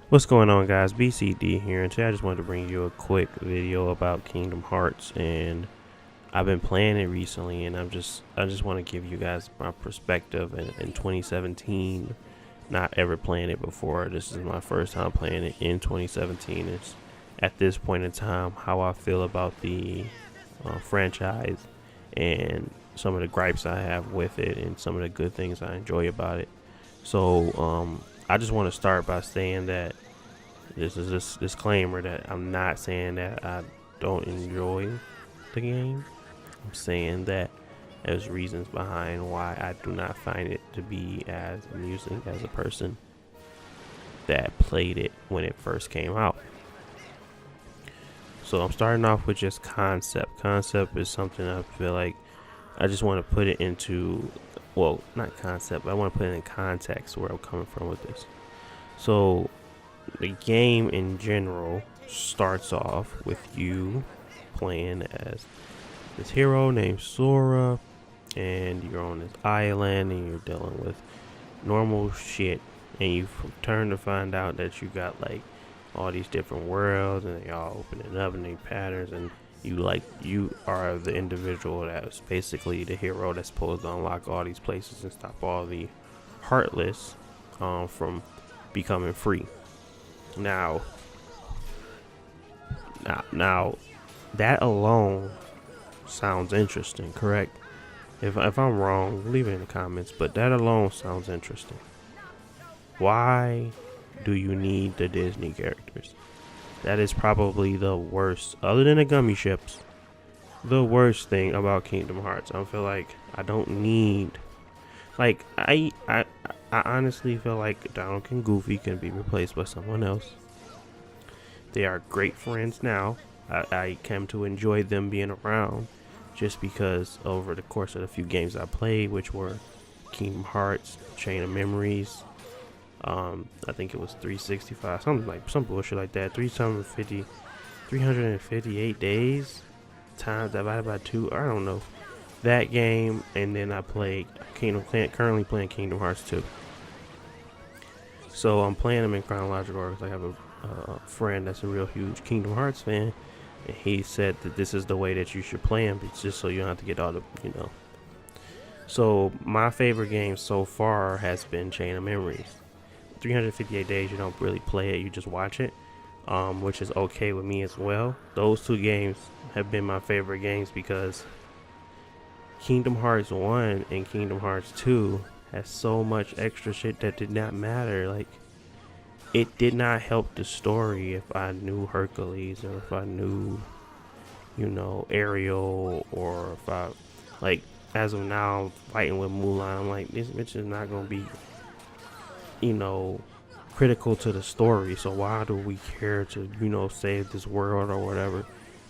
What's going on, guys? BCD here, and today I just wanted to bring you a quick video about Kingdom Hearts. And I've been playing it recently, and I just want to give you guys my perspective in 2017. Not ever playing it before. This is my first time playing it in 2017. It's at this point in time how I feel about the franchise and some of the gripes I have with it and some of the good things I enjoy about it. So I just want to start by saying that this is this disclaimer that I'm not saying that I don't enjoy the game. I'm saying that there's reasons behind why I do not find it to be as amusing as a person that played it when it first came out. So I'm starting off with just concept. Concept is something I feel like I just want to put it into, well, not concept, but I want to put it in context where I'm coming from with this. So the game in general starts off with you playing as this hero named Sora, and you're on this island and you're dealing with normal shit, and you turn to find out that you got like all these different worlds and they all opening up and they patterns, and you are the individual that's basically the hero that's supposed to unlock all these places and stop all the heartless from becoming free. Now that alone sounds interesting, correct? If I'm wrong, leave it in the comments, but that alone sounds interesting. Why do you need the Disney characters? That is probably the worst, other than the gummy ships, the worst thing about Kingdom Hearts. I feel like I don't need, like, I honestly feel like Donald and Goofy can be replaced by someone else. They are great friends now. I came to enjoy them being around just because over the course of the few games I played, which were Kingdom Hearts, Chain of Memories, I think it was 365, some bullshit like that. 358 days times divided by 2. I don't know. That game, and then I played currently playing Kingdom Hearts 2. So I'm playing them in chronological order because I have a friend that's a real huge Kingdom Hearts fan, and he said that this is the way that you should play them, just so you don't have to get all the, So my favorite game so far has been Chain of Memories. 358 days, you don't really play it, you just watch it, which is okay with me as well. Those two games have been my favorite games because Kingdom Hearts 1 and Kingdom Hearts 2 has so much extra shit that did not matter. Like, it did not help the story if I knew Hercules or if I knew, Ariel, or if I, like, as of now, fighting with Mulan, I'm like, this bitch is not gonna be, critical to the story, so why do we care to, save this world or whatever?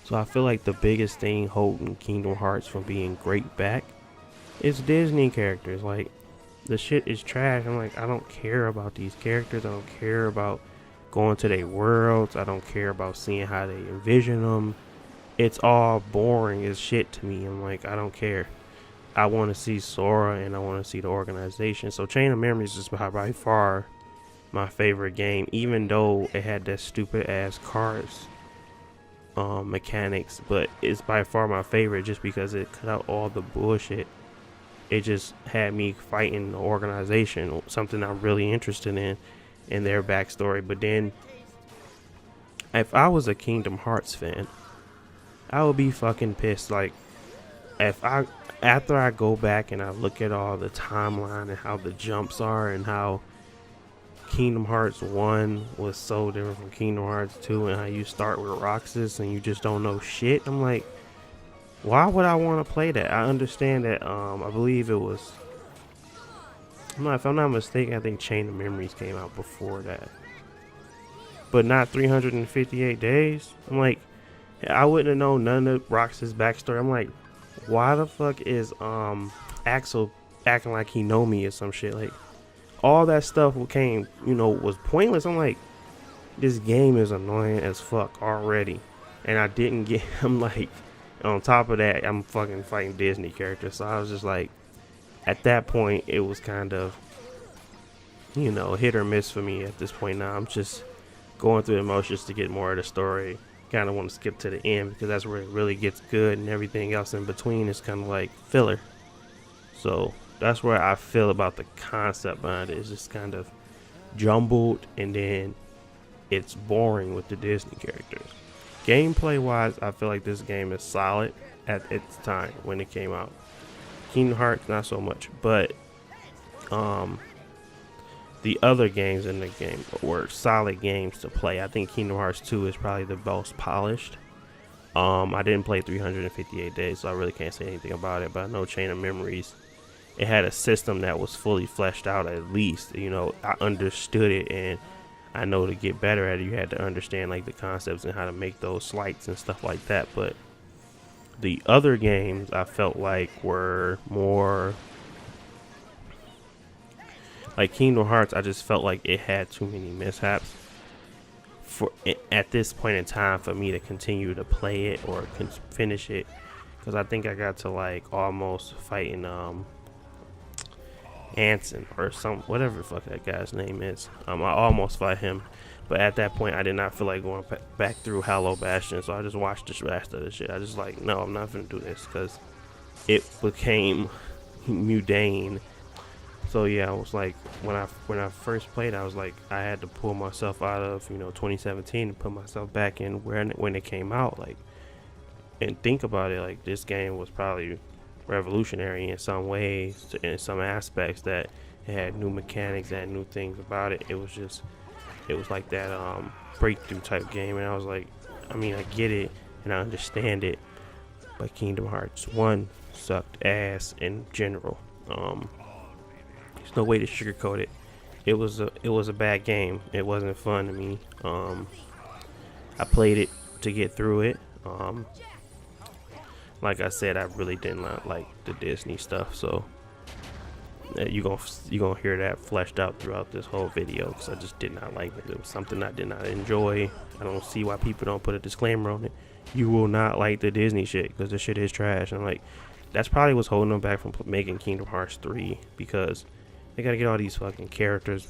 So I feel like the biggest thing holding Kingdom Hearts from being great back is Disney characters. Like, the shit is trash. I'm like, I don't care about these characters. I don't care about going to their worlds. I don't care about seeing how they envision them. It's all boring as shit to me. I'm like, I don't care. I want to see Sora and I want to see the organization. So Chain of Memories is by far my favorite game, even though it had that stupid ass cars mechanics, but it's by far my favorite just because it cut out all the bullshit. It just had me fighting the organization, something I'm really interested in their backstory. But then if I was a Kingdom Hearts fan, I would be fucking pissed. Like, after I go back and I look at all the timeline and how the jumps are and how Kingdom Hearts 1 was so different from Kingdom Hearts 2 and how you start with Roxas and you just don't know shit, I'm like, why would I want to play that? I understand that, I believe it was, if I'm not mistaken, I think Chain of Memories came out before that. But not 358 days? I'm like, I wouldn't have known none of Roxas' backstory. I'm like, why the fuck is Axel acting like he know me or some shit? Like, all that stuff was pointless. I'm like, this game is annoying as fuck already, and I didn't get. I'm like, on top of that, I'm fucking fighting Disney characters. So I was just like, at that point, it was kind of, hit or miss for me at this point. Now going through the motions to get more of the story. Kind of want to skip to the end because that's where it really gets good, and everything else in between is kind of like filler. So that's where I feel about the concept behind it. It's just kind of jumbled, and then it's boring with the Disney characters. Gameplay wise, I feel like this game is solid at its time when it came out. Kingdom Hearts, not so much, but the other games in the game were solid games to play. I think Kingdom Hearts 2 is probably the most polished. I didn't play 358 Days, so I really can't say anything about it, but I know Chain of Memories, it had a system that was fully fleshed out. At least, you know, I understood it, and I know to get better at it, you had to understand like the concepts and how to make those slights and stuff like that. But the other games I felt like were more like Kingdom Hearts. I just felt like it had too many mishaps for at this point in time for me to continue to play it or finish it, because I think I got to like almost fighting Anson or whatever the fuck that guy's name is. I almost fight him, but at that point I did not feel like going back through Hollow Bastion, so I just watched the rest of the shit. I just like, no, I'm not gonna do this because it became mundane. So yeah, I was like, when I first played, I was like, I had to pull myself out of 2017 and put myself back in when it came out, like, and think about it, like this game was probably revolutionary in some ways, in some aspects, that it had new mechanics, that new things about it. It was like that breakthrough type game, and I was like, I mean, I get it and I understand it, but Kingdom Hearts 1 sucked ass in general. There's no way to sugarcoat it. It was a bad game. It wasn't fun to me. I played it to get through it. Like I said, I really did not like the Disney stuff, so you gonna hear that fleshed out throughout this whole video, because I just did not like it. It was something I did not enjoy. I don't see why people don't put a disclaimer on it. You will not like the Disney shit because the shit is trash. And like, that's probably what's holding them back from making Kingdom Hearts 3, because they gotta get all these fucking characters,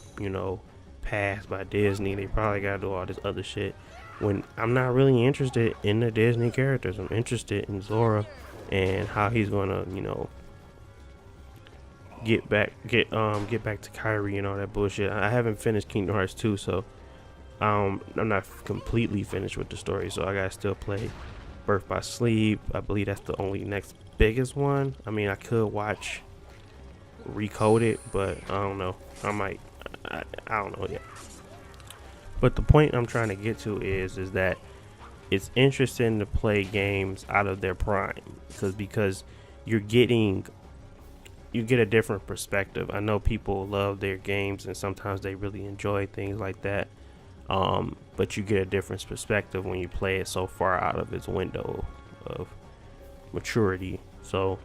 passed by Disney. They probably gotta do all this other shit, when I'm not really interested in the Disney characters. I'm interested in Zora and how he's gonna, get back to Kyrie and all that bullshit. I haven't finished Kingdom Hearts 2, so I'm not completely finished with the story, so I gotta still play Birth by Sleep. I believe that's the only next biggest one. I mean, I could watch Recoded, but I don't know. I don't know yet. But the point I'm trying to get to is that it's interesting to play games out of their prime, because you get a different perspective. I know people love their games and sometimes they really enjoy things like that, but you get a different perspective when you play it so far out of its window of maturity. So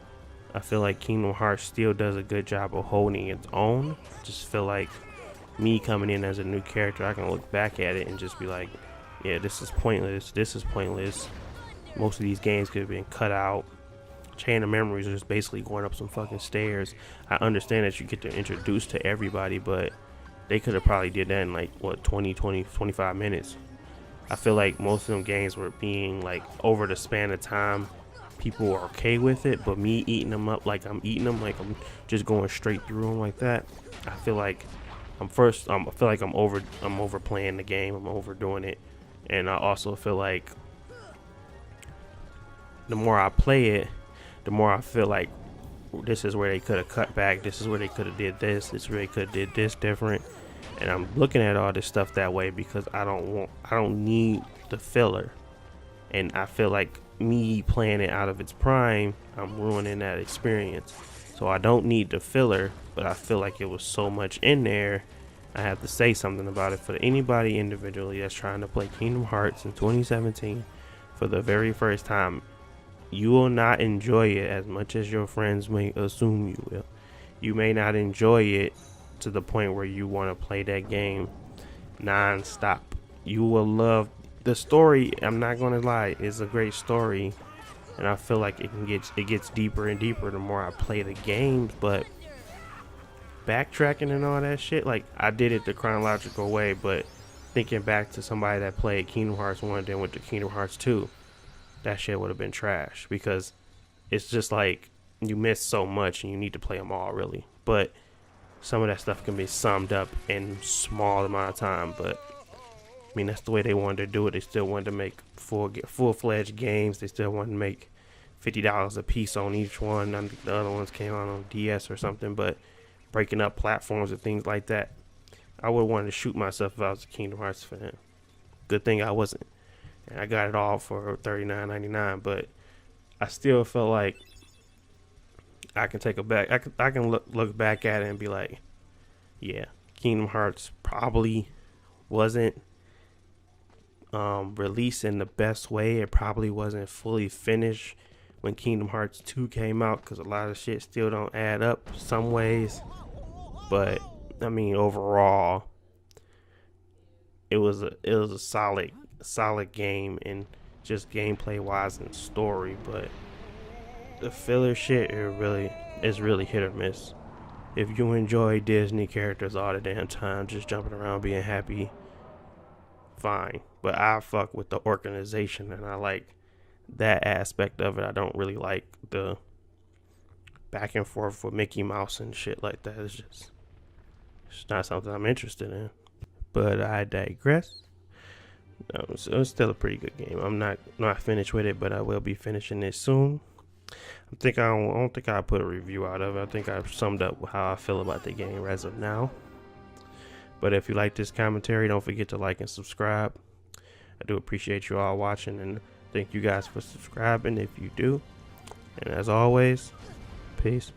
I feel like Kingdom Hearts still does a good job of holding its own. Just feel like me coming in as a new character, I can look back at it and just be like, yeah, this is pointless. This is pointless. Most of these games could have been cut out. Chain of Memories is basically going up some fucking stairs. I understand that you get to introduce to everybody, but they could have probably did that in like 25 minutes. I feel like most of them games were being like, over the span of time, people were okay with it, but me eating them up like I'm eating them, like I'm just going straight through them like that, I feel like I'm overplaying the game. I'm overdoing it. And I also feel like the more I play it, the more I feel like this is where they could have cut back. This is where they could have did this. This is where they could have did this different. And I'm looking at all this stuff that way because I don't need the filler. And I feel like me playing it out of its prime, I'm ruining that experience. So I don't need the filler, but I feel like it was so much in there, I have to say something about it. For anybody individually that's trying to play Kingdom Hearts in 2017 for the very first time, you will not enjoy it as much as your friends may assume you will. You may not enjoy it to the point where you want to play that game non-stop. You will love the story. I'm not gonna lie, it's a great story, and I feel like it gets deeper and deeper the more I play the games. But backtracking and all that shit, like, I did it the chronological way, but thinking back to somebody that played Kingdom Hearts 1 and then went to Kingdom Hearts 2, that shit would have been trash because it's just like you miss so much and you need to play them all really. But some of that stuff can be summed up in small amount of time. But I mean, that's the way they wanted to do it. They still wanted to make full-fledged games. They still wanted to make $50 a piece on each one. I think the other ones came out on DS or something, but breaking up platforms and things like that. I would have wanted to shoot myself if I was a Kingdom Hearts fan. Good thing I wasn't. And I got it all for $39.99, but I still felt like I can take a back. I can look back at it and be like, yeah, Kingdom Hearts probably wasn't released in the best way. It probably wasn't fully finished when Kingdom Hearts 2 came out because a lot of shit still don't add up some ways. But I mean, overall, it was a solid game and just gameplay wise and story. But the filler shit, is really hit or miss. If you enjoy Disney characters all the damn time, just jumping around being happy, fine. But I fuck with the organization and I like that aspect of it. I don't really like the back and forth with Mickey Mouse and shit like that. It's not something I'm interested in. But I digress. So it's still a pretty good game. I'm not finished with it, but I will be finishing it soon. I don't think I put a review out of it. I think I've summed up how I feel about the game as of now. But if you like this commentary, don't forget to like and subscribe. I do appreciate you all watching, and thank you guys for subscribing if you do. And as always, peace.